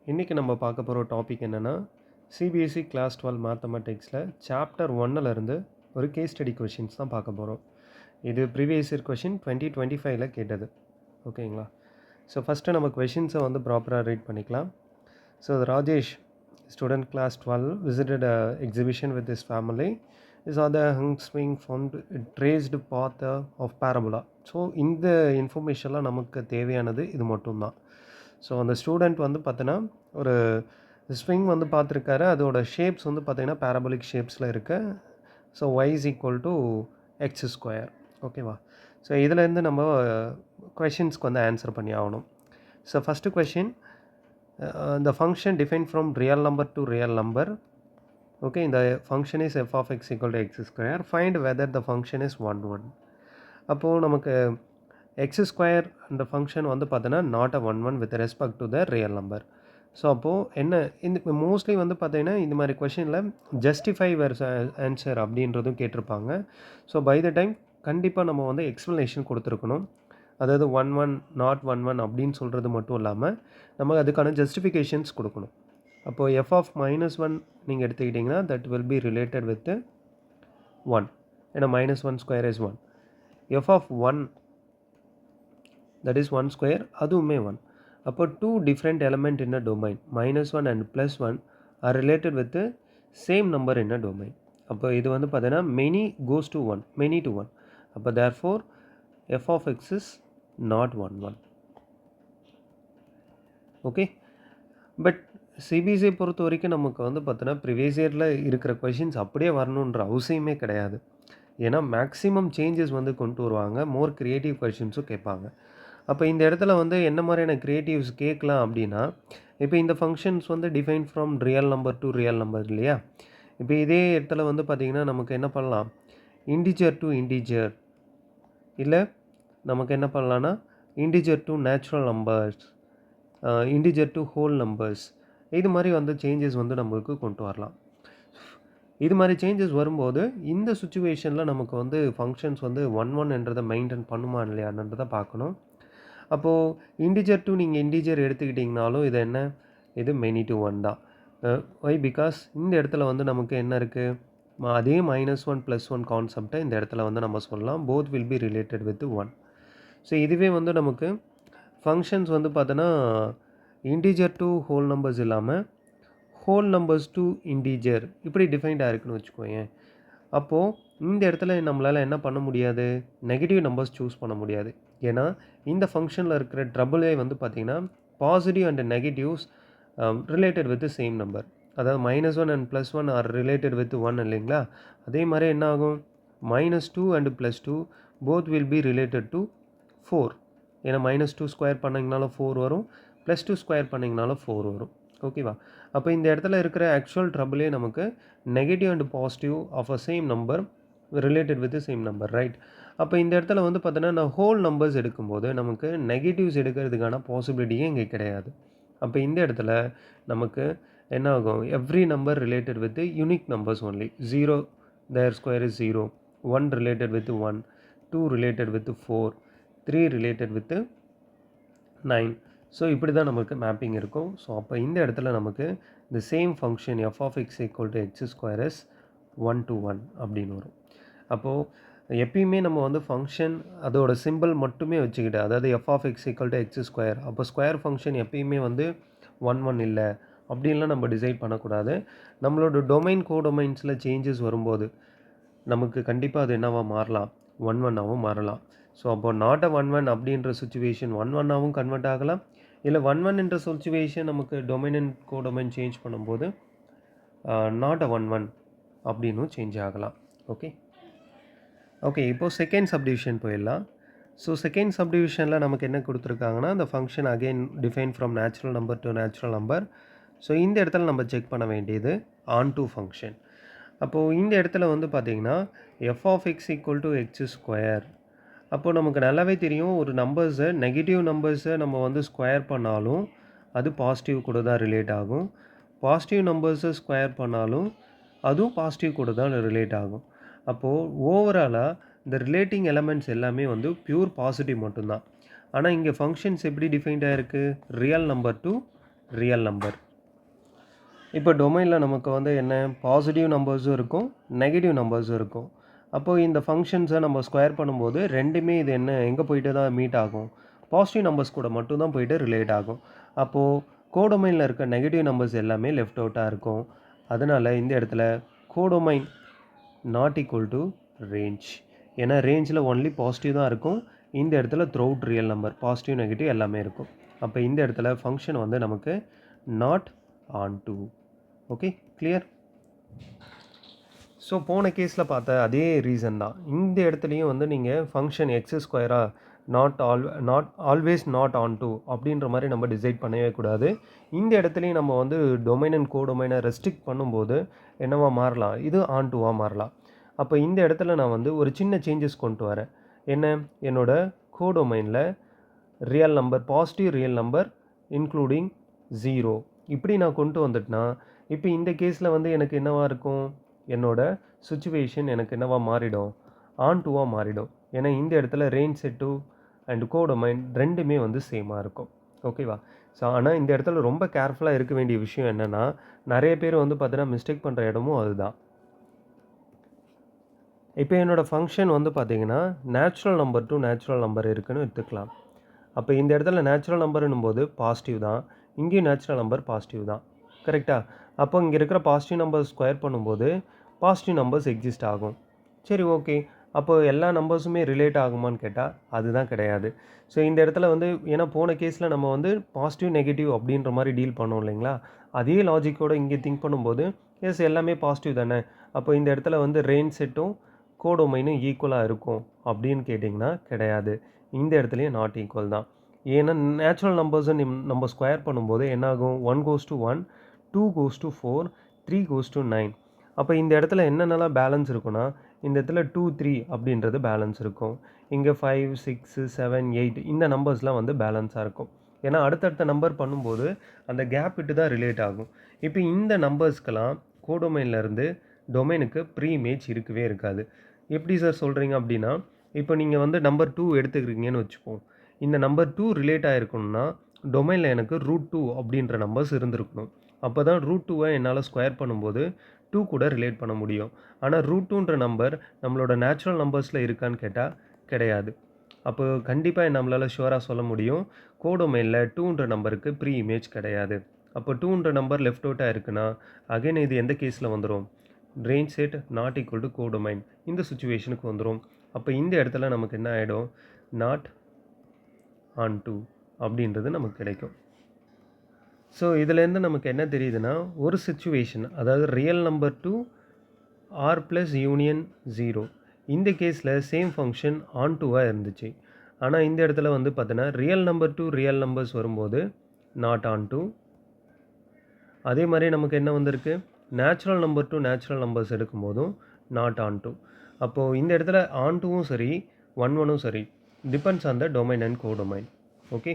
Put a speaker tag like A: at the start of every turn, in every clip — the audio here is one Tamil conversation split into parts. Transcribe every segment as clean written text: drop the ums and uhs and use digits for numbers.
A: இன்றைக்கி நம்ம பார்க்க போகிற டாபிக் என்னென்னா சிபிஎஸ்சி கிளாஸ் 12 மேத்தமெட்டிக்ஸில் சாப்டர் 1லேருந்து ஒரு கேஸ் ஸ்டடி கொஷின்ஸ் தான் பார்க்க போகிறோம். இது ப்ரீவியஸ் இயர் கொஷின் 2025ல் கேட்டது. ஓகேங்களா? ஸோ ஃபஸ்ட்டு நம்ம கொஷின்ஸை வந்து ப்ராப்பராக ரீட் பண்ணிக்கலாம். So Rajesh student class 12 visited a exhibition with his family. He saw the hung swing found traced path of parabola. So இந்த இன்ஃபர்மேஷன்லாம் நமக்கு தேவையானது இது மட்டும்தான். ஸோ அந்த ஸ்டூடெண்ட் வந்து பார்த்தீங்கன்னா ஒரு ஸ்விங் வந்து பார்த்துருக்காரு. அதோட ஷேப்ஸ் வந்து பார்த்திங்கன்னா பேரபோலிக் ஷேப்ஸில் இருக்கு. So y is equal to x². ஓகேவா? ஸோ இதுலேருந்து நம்ம கொஷின்ஸ்க்கு வந்து ஆன்சர் பண்ணி ஆகணும். So first question, the function defined from real number to real number. Okay, the function is f of x equal to x². Find whether the function is 1 1. அப்போது நமக்கு x² அந்த ஃபங்க்ஷன் வந்து பார்த்தோன்னா not a 1 1 with respect to the real number. So அப்போது என்ன இந்த மோஸ்ட்லி வந்து பார்த்தீங்கன்னா இந்த மாதிரி கொஷினில் ஜஸ்டிஃபை வேர்ஸ் ஆன்சர் அப்படின்றதும் கேட்டிருப்பாங்க. ஸோ பை த டைம் கண்டிப்பாக நம்ம வந்து எக்ஸ்ப்ளனேஷன் கொடுத்துருக்கணும். அதாவது 1 1 நாட் 1 1 அப்படின்னு சொல்கிறது மட்டும் இல்லாமல் நம்ம அதுக்கான ஜஸ்டிஃபிகேஷன்ஸ் கொடுக்கணும். அப்போது எஃப் ஆஃப் -1 நீங்கள் எடுத்துக்கிட்டிங்கன்னா that will be related with 1. ஏன்னா -1² is 1. F of 1 that is 1² அதுவுமே 1. அப்போ 2 different element in a domain -1 and +1 are related with the same number in a domain. அப்போ இது வந்து பார்த்தீங்கன்னா many goes to 1, many to 1. அப்போ therefore f of x is not 1 1. Okay, but சிபிஎஸ்சியை பொறுத்த வரைக்கும் நமக்கு வந்து பார்த்தீங்கன்னா ப்ரீவியஸ் இயரில் இருக்கிற கொஷின்ஸ் அப்படியே வரணுன்ற அவசியமே கிடையாது. ஏன்னா மேக்ஸிமம் சேஞ்சஸ் வந்து கொண்டு வருவாங்க, மோர் க்ரியேட்டிவ் கொஷின்ஸும் கேட்பாங்க. அப்போ இந்த இடத்துல வந்து என்ன மாதிரியான க்ரியேட்டிவ்ஸ் கேட்கலாம் அப்படின்னா, இப்போ இந்த ஃபங்க்ஷன்ஸ் வந்து define from real number to real number இல்லையா? இப்போ இதே இடத்துல வந்து பார்த்திங்கன்னா நமக்கு என்ன பண்ணலாம், இன்டிஜர் டு இன்டிஜர், இல்லை நமக்கு என்ன பண்ணலான்னா integer to natural numbers, integer to whole numbers, இது மாதிரி வந்து சேஞ்சஸ் வந்து நம்மளுக்கு கொண்டு வரலாம். இது மாதிரி சேஞ்சஸ் வரும்போது இந்த சுச்சுவேஷனில் நமக்கு வந்து ஃபங்க்ஷன்ஸ் வந்து 1 1 என்றதை மெயின்டைன் பண்ணுமா இல்லையான்றதை பார்க்கணும். அப்போது இன்டிஜர் டு நீங்கள் இன்டிஜர் எடுத்துக்கிட்டிங்கனாலும் இது என்ன, இது மெனி டு 1 தான். ஒய் பிகாஸ் இந்த இடத்துல வந்து நமக்கு என்ன இருக்குது, அதே -1 +1 கான்செப்டை இந்த இடத்துல வந்து நம்ம சொல்லலாம். Both will be related with 1. So இதுவே வந்து நமக்கு ஃபங்க்ஷன்ஸ் வந்து பார்த்தோன்னா இன்டிஜர் டு ஹோல் நம்பர்ஸ் இல்லாமல் ஹோல் நம்பர்ஸ் டு இன்டிஜர் இப்படி டிஃபைன்டாக இருக்குன்னு வச்சுக்கோங்க. அப்போது இந்த இடத்துல நம்மளால் என்ன பண்ண முடியாது, நெகட்டிவ் நம்பர்ஸ் சூஸ் பண்ண முடியாது. ஏன்னா இந்த ஃபங்க்ஷனில் இருக்கிற ட்ரபிளே வந்து பார்த்திங்கன்னா positive and negatives related with same number. அதாவது -1 அண்ட் +1 ஆர் ரிலேட்டட் வித் 1 இல்லைங்களா? அதே மாதிரி என்ன ஆகும், -2 and +2 both will be related to 4. ஏன்னா -2² பண்ணிங்கனாலும் 4 வரும், +2² பண்ணிங்கனாலும் 4 வரும். ஓகேவா? அப்போ இந்த இடத்துல இருக்கிற ஆக்சுவல் ட்ரபிளே நமக்கு negative and positive of a same number related with same number, right? அப்போ இந்த இடத்துல வந்து பார்த்தோன்னா நான் ஹோல் நம்பர்ஸ் எடுக்கும்போது நமக்கு நெகட்டிவ்ஸ் எடுக்கிறதுக்கான பாசிபிலிட்டியே இங்கே கிடையாது. அப்போ இந்த இடத்துல நமக்கு என்ன ஆகும், every number related with unique numbers only. 0 their square is 0, 1 related with 1, 2 related with 4, 3 related with 9. So இப்படி தான் நமக்கு மேப்பிங் இருக்கும். ஸோ அப்போ இந்த இடத்துல நமக்கு இந்த same function f of x equal to x² is 1 to 1 அப்படின்னு வரும். அப்போது எப்பயுமே நம்ம வந்து ஃபங்க்ஷன் அதோட சிம்பிள் மட்டுமே வச்சுக்கிட்டு, அதாவது f of x equal to x², அப்போ ஸ்கொயர் ஃபங்க்ஷன் எப்பயுமே வந்து 1 1 இல்லை அப்படின்லாம் நம்ம டிசைட் பண்ணக்கூடாது. நம்மளோட டொமைன் கோடொமைன்ஸில் சேஞ்சஸ் வரும்போது நமக்கு கண்டிப்பாக அது என்னவாக மாறலாம், 1 1ஆகவும் மாறலாம். ஸோ அப்போது நாட் அ 1 1 அப்படின்ற சுச்சுவேஷன் 1 1ஆகவும் கன்வெர்ட் ஆகலாம், இல்லை 1 1 என்ற சுச்சுவேஷன் நமக்கு டொமைன் அண்ட் கோடொமைன் சேஞ்ச் பண்ணும்போது நாட் அ 1 1 அப்படின்னும் சேஞ்ச் ஆகலாம். ஓகே ஓகே இப்போது செகண்ட் சப்டிவிஷன் போயிடலாம். ஸோ செகண்ட் சப்டிவிஷனில் நமக்கு என்ன கொடுத்துருக்காங்கன்னா, அந்த function again define from natural number to natural number. So இந்த இடத்துல நம்ம செக் பண்ண வேண்டியது ஆன் டு ஃபங்க்ஷன். அப்போது இந்த இடத்துல வந்து பார்த்திங்கன்னா f of x equal to x². அப்போது நமக்கு நல்லாவே தெரியும், ஒரு நம்பர்ஸை நெகட்டிவ் நம்பர்ஸை நம்ம வந்து ஸ்கொயர் பண்ணாலும் அது பாசிட்டிவ் கூட தான் ரிலேட் ஆகும், பாசிட்டிவ் நம்பர்ஸை ஸ்கொயர் பண்ணாலும் அதுவும் பாசிட்டிவ் கூட தான் ரிலேட் ஆகும். அப்போது ஓவராலாக இந்த ரிலேட்டிங் எலமெண்ட்ஸ் எல்லாமே வந்து பியூர் பாசிட்டிவ் மட்டும்தான். ஆனால் இங்கே ஃபங்க்ஷன்ஸ் எப்படி டிஃபைன்டாக இருக்குது, real number to real number. இப்போ டொமைனில் நமக்கு வந்து என்ன பாசிட்டிவ் நம்பர்ஸும் இருக்கும், நெகட்டிவ் நம்பர்ஸும் இருக்கும். அப்போது இந்த ஃபங்க்ஷன்ஸை நம்ம ஸ்கொயர் பண்ணும்போது ரெண்டுமே இது என்ன எங்கே போயிட்டு தான் மீட் ஆகும், பாசிட்டிவ் நம்பர்ஸ் கூட மட்டும்தான் போயிட்டு ரிலேட் ஆகும். அப்போது கோடொமைனில் இருக்க நெகட்டிவ் நம்பர்ஸ் எல்லாமே லெஃப்ட் அவுட்டாக இருக்கும். அதனால் இந்த இடத்துல codomain not equal to range. ஏன்னா ரேஞ்சில் ஒன்லி பாசிட்டிவ் தான் இருக்கும். இந்த இடத்துல throughout real number positive negative எல்லாமே இருக்கும். அப்போ இந்த இடத்துல ஃபங்க்ஷன் வந்து நமக்கு not on to. Okay, clear? So போன கேஸில் பார்த்த அதே ரீசன் தான் இந்த இடத்துலையும் வந்து நீங்கள் ஃபங்க்ஷன் எக்ஸ் ஸ்கொயராக not always not onto அப்படின்ற மாதிரி நம்ம டிசைட் பண்ணவே கூடாது. இந்த இடத்துலையும் நம்ம வந்து டொமைன் அண்ட் கோடொமைனை ரெஸ்ட்ரிக்ட் பண்ணும்போது என்னவா மாறலாம், இது ஆன் டூவாக மாறலாம். அப்போ இந்த இடத்துல நான் வந்து ஒரு சின்ன சேஞ்சஸ் கொண்டு வரேன். என்ன, என்னோட கோடொமைனில் real number positive real number including 0 இப்படி நான் கொண்டு வந்துட்டேன்னா இப்போ இந்த கேஸில் வந்து எனக்கு என்னவாக இருக்கும், என்னோட சுச்சுவேஷன் எனக்கு என்னவா மாறிடும், ஆன் டூவாக மாறிடும். ஏன்னா இந்த இடத்துல range set to and codomain ரெண்டுமே வந்து சேமாக இருக்கும். ஓகேவா? ஸோ ஆனால் இந்த இடத்துல ரொம்ப கேர்ஃபுல்லாக இருக்க வேண்டிய விஷயம் என்னென்னா, நிறைய பேர் வந்து பார்த்தீங்கன்னா மிஸ்டேக் பண்ணுற இடமும் அதுதான். இப்போ என்னோடய ஃபங்க்ஷன் வந்து பார்த்திங்கன்னா natural number to natural number இருக்குதுன்னு எடுத்துக்கலாம். அப்போ இந்த இடத்துல நேச்சுரல் நம்பர்னும் போது பாசிட்டிவ் தான், இங்கேயும் நேச்சுரல் நம்பர் பாசிட்டிவ் தான். கரெக்டாக? அப்போ இங்கே இருக்கிற பாசிட்டிவ் நம்பர் ஸ்கொயர் பண்ணும்போது பாசிட்டிவ் நம்பர்ஸ் எக்ஸிஸ்ட் ஆகும். சரி, ஓகே. அப்போ எல்லா நம்பர்ஸுமே ரிலேட் ஆகுமான்னு கேட்டால் அதுதான் கிடையாது. ஸோ இந்த இடத்துல வந்து ஏன்னா போன கேஸில் நம்ம வந்து பாசிட்டிவ் நெகட்டிவ் அப்படின்ற மாதிரி டீல் பண்ணோம் இல்லைங்களா, அதே லாஜிக்கோடு இங்கே திங்க் பண்ணும்போது எஸ் எல்லாமே பாசிட்டிவ் தானே, அப்போ இந்த இடத்துல வந்து ரேஞ்ச் செட்டும் கோடொமைனும் ஈக்குவலாக இருக்கும் அப்படின்னு கேட்டிங்கன்னா கிடையாது. இந்த இடத்துலையும் நாட் ஈக்குவல் தான். ஏன்னா நேச்சுரல் நம்பர்ஸை நம்ம ஸ்கொயர் பண்ணும்போது என்னாகும், 1 goes to 1, 2 goes to 4, 3 goes to 9. அப்போ இந்த இடத்துல என்னென்னலாம் பேலன்ஸ் இருக்குன்னா, இந்த இடத்துல 2, 3 அப்படின்றது பேலன்ஸ் இருக்கும். இங்கே 5, 6, 7, 8 இந்த நம்பர்ஸ்லாம் வந்து பேலன்ஸாக இருக்கும். ஏன்னா அடுத்தடுத்த நம்பர் பண்ணும்போது அந்த கேப் விட்டு தான் ரிலேட் ஆகும். இப்போ இந்த நம்பர்ஸ்க்கெல்லாம் கோடொமைன்லேருந்து டொமைனுக்கு ப்ரீ இமேஜ் இருக்கவே இருக்காது. எப்படி சார் சொல்கிறீங்க அப்படின்னா, இப்போ நீங்கள் வந்து நம்பர் 2 எடுத்துக்கிறீங்கன்னு வச்சுப்போம். இந்த நம்பர் 2 ரிலேட் ஆகிருக்கணும்னா டொமைனில் எனக்கு √2 அப்படின்ற நம்பர்ஸ் இருந்திருக்கணும். அப்போ தான் √2வை என்னால் ஸ்கொயர் பண்ணும்போது 2 கூட ரிலேட் பண்ண முடியும். ஆனால் √2ன்ற நம்பர் நம்மளோட நேச்சுரல் நம்பர்ஸில் இருக்கான்னு கேட்டால் கிடையாது. அப்போ கண்டிப்பாக நம்மளால் ஷுவராக சொல்ல முடியும், கோடொமைனில் 2ன்ற நம்பருக்கு ப்ரீ இமேஜ் கிடையாது. அப்போ 2ன்ற நம்பர் லெஃப்ட் அவுட்டாக இருக்குன்னா அகைன் இது எந்த கேஸில் வந்துடும், range set not equal to codomain இந்த சுச்சுவேஷனுக்கு வந்துடும். அப்போ இந்த இடத்துல நமக்கு என்ன ஆகிடும், நாட் ஆன் டூ அப்படின்றது நமக்கு கிடைக்கும். ஸோ இதுலேருந்து நமக்கு என்ன தெரியுதுன்னா, ஒரு சிச்சுவேஷன் அதாவது real number to R plus union 0 இந்த கேஸில் சேம் ஃபங்க்ஷன் ஆன் டூவாக இருந்துச்சு. ஆனால் இந்த இடத்துல வந்து பார்த்தீங்கன்னா real number to real numbers வரும்போது நாட் ஆன் டூ. அதே மாதிரி நமக்கு என்ன வந்திருக்கு, natural number to natural numbers எடுக்கும்போதும் நாட் ஆன் டூ. அப்போது இந்த இடத்துல ஆன் டூவும் சரி 1 சரி, depends on the domain and codomain. Okay,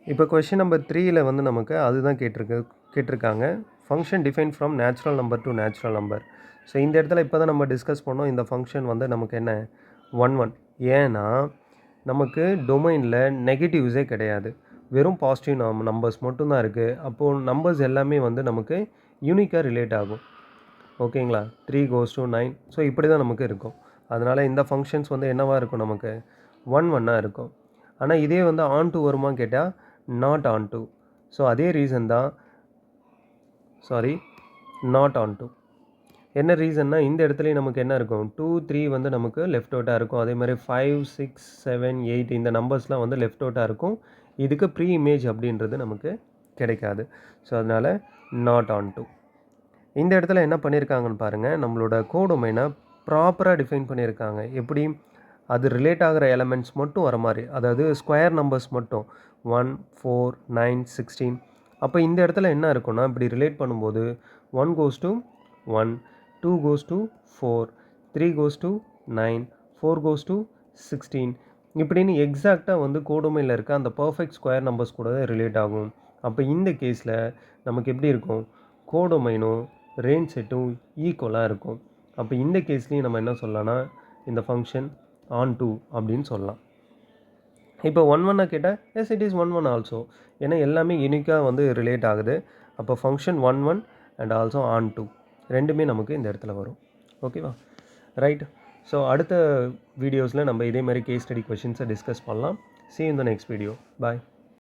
A: இப்போ கொஷின் நம்பர் 3ல் வந்து நமக்கு அதுதான் கேட்டிருக்காங்க, function define from natural number to natural number. So இந்த இடத்துல இப்போ தான் நம்ம டிஸ்கஸ் பண்ணோம், இந்த ஃபங்க்ஷன் வந்து நமக்கு என்ன 1 ஏன்னா நமக்கு டொமைனில் நெகட்டிவ்ஸே கிடையாது, வெறும் பாசிட்டிவ் நம்பர்ஸ் மட்டும்தான் இருக்குது. அப்போது நம்பர்ஸ் எல்லாமே வந்து நமக்கு யூனிக்காக ரிலேட் ஆகும். ஓகேங்களா, 3 goes to 9 ஸோ இப்படி தான் நமக்கு இருக்கும். அதனால் இந்த ஃபங்க்ஷன்ஸ் வந்து என்னவாக இருக்கும், நமக்கு 1 இருக்கும். ஆனால் இதே வந்து ஆன் டூ வருமான்னு கேட்டால் நாட் ஆன் டூ. ஸோ அதே ரீசன் தான், நாட் ஆன் டூ. என்ன ரீசன்னா இந்த இடத்துலையும் நமக்கு என்ன இருக்கும், 2, 3 வந்து நமக்கு லெஃப்ட் அவுட்டாக இருக்கும். அதே மாதிரி 5, 6, 7, 8 இந்த நம்பர்ஸ்லாம் வந்து லெஃப்ட் அவுட்டாக இருக்கும். இதுக்கு ப்ரீ இமேஜ் அப்படின்றது நமக்கு கிடைக்காது. ஸோ அதனால் நாட் ஆன் டூ. இந்த இடத்துல என்ன பண்ணியிருக்காங்கன்னு பாருங்கள், நம்மளோட கோடொமைனை ப்ராப்பராக டிஃபைன் பண்ணியிருக்காங்க. எப்படி, அது ரிலேட் ஆகிற எலமெண்ட்ஸ் மட்டும் வர மாதிரி, அதாவது ஸ்கொயர் நம்பர்ஸ் மட்டும் 1, 4, 9, 16. அப்போ இந்த இடத்துல என்ன இருக்குன்னா, இப்படி ரிலேட் பண்ணும்போது 1 goes to 1, 2 goes to 4, 3 goes to 9, 4 goes to 16 இப்படின்னு எக்ஸாக்டாக வந்து கோடொமைனில் இருக்க அந்த பர்ஃபெக்ட் ஸ்கொயர் நம்பர்ஸ் கூட ரிலேட் ஆகும். அப்போ இந்த கேஸில் நமக்கு எப்படி இருக்கும், கோடொமைனும் ரேஞ்ச் செட்டும் ஈக்குவலாக இருக்கும். அப்போ இந்த கேஸ்லேயும் நம்ம என்ன சொல்லலாம்னா, இந்த ஃபங்க்ஷன் ஆன் டூ அப்படின்னு சொல்லலாம். இப்போ 1 கேட்டால் எஸ் இட் இஸ் 1 ஆல்சோ. ஏன்னா எல்லாமே யூனிக்காக வந்து ரிலேட் ஆகுது. அப்போ ஃபங்க்ஷன் 1 அண்ட் ஆல்சோ ஆன் 2 ரெண்டுமே நமக்கு இந்த இடத்துல வரும். ஓகேவா? ரைட். ஸோ அடுத்த வீடியோஸில் நம்ம இதே மாதிரி கேஸ் ஸ்டடி கொஷின்ஸை டிஸ்கஸ் பண்ணலாம். See you in the next video. Bye.